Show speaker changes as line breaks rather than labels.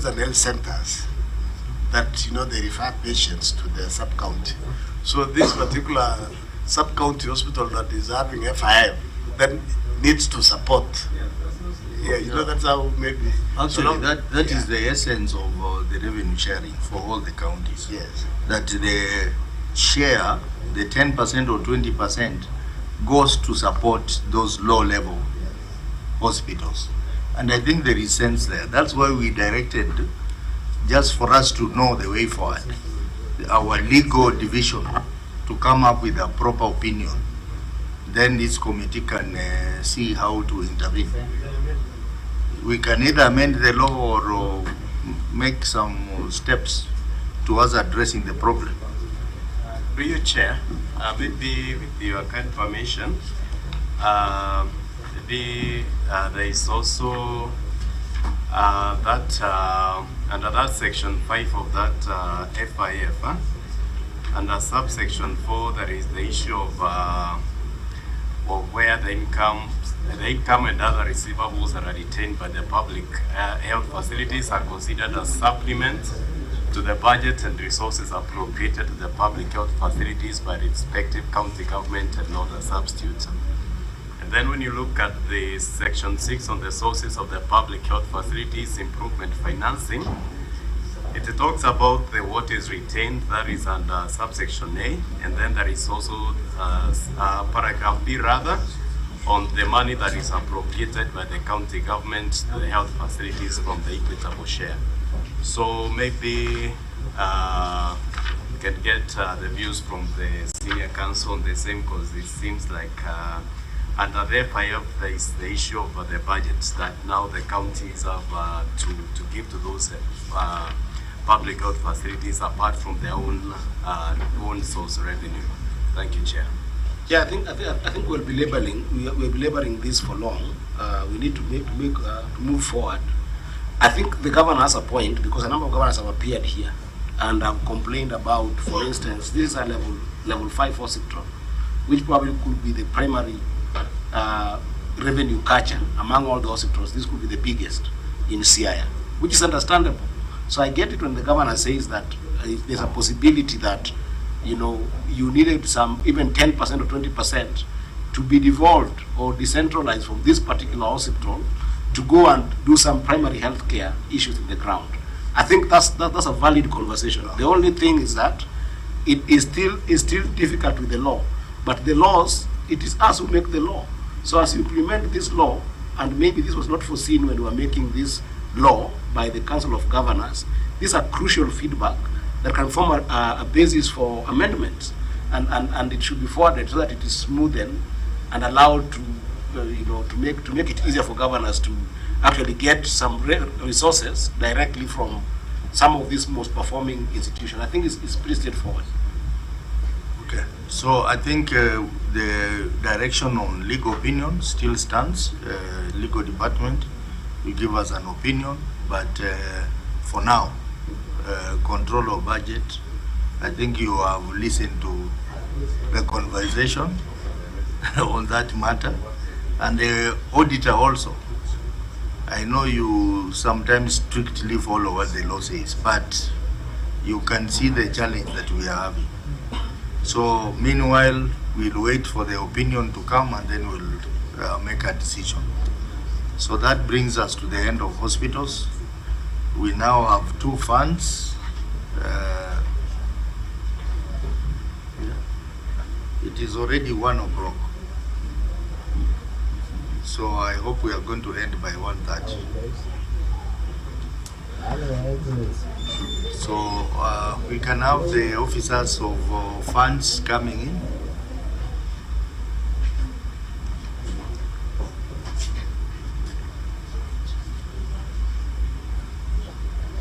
and health centers that, you know, they refer patients to the sub-county. So this particular sub-county hospital that is having FIM then needs to support. Yeah, you know, that's how maybe.
Actually, that is the essence of the revenue sharing for all the counties.
Yes.
That the share, the 10% or 20%, goes to support those low-level hospitals. And I think there is sense there. That's why we directed, just for us to know the way forward, our legal division to come up with a proper opinion. Then this committee can see how to intervene. We can either amend the law or make some steps towards addressing the problem.
Through you, Chair, maybe with your kind permission, there is also that under that section 5 of that FIF, under subsection 4, there is the issue of where the income and other receivables that are retained by the public health facilities are considered as supplement to the budget and resources appropriated to the public health facilities by the respective county government and not a substitute. And then when you look at the section 6 on the sources of the public health facilities improvement financing, it talks about what is retained, that is under subsection A, and then there is also paragraph B rather, on the money that is appropriated by the county government to the health facilities from the equitable share. So maybe we can get the views from the senior council on the same, because it seems like under the FIF there is the issue of the budgets that now the counties have to give to those public health facilities apart from their own source revenue. Thank you, Chair.
Yeah, I think we'll be labeling this for long. We need to move forward. I think the governor has a point, because a number of governors have appeared here and have complained about, for instance, this is a level 5 hospital, which probably could be the primary revenue catcher among all the hospitals. This could be the biggest in Siaya, which is understandable. So I get it when the governor says that there's a possibility that, you know, you needed some, even 10% or 20% to be devolved or decentralized from this particular hospital to go and do some primary health care issues in the ground. I think that's a valid conversation. The only thing is that it is still difficult with the law. But the laws, it is us who make the law. So as you implement this law, and maybe this was not foreseen when we were making this law by the Council of Governors, these are crucial feedback that can form a basis for amendments, and it should be forwarded so that it is smoothened and allowed to to make it easier for governors to actually get some resources directly from some of these most performing institutions. I think it's pretty straightforward.
Okay, so I think the direction on legal opinion still stands. Legal department will give us an opinion, but for now, control of budget, I think you have listened to the conversation on that matter, and the auditor also. I know you sometimes strictly follow what the law says, but you can see the challenge that we are having. So meanwhile, we'll wait for the opinion to come, and then we'll make a decision. So that brings us to the end of hospitals. We now have 2 funds. It is already 1 o'clock. So I hope we are going to end by 1:30. So we can have the officers of funds coming in.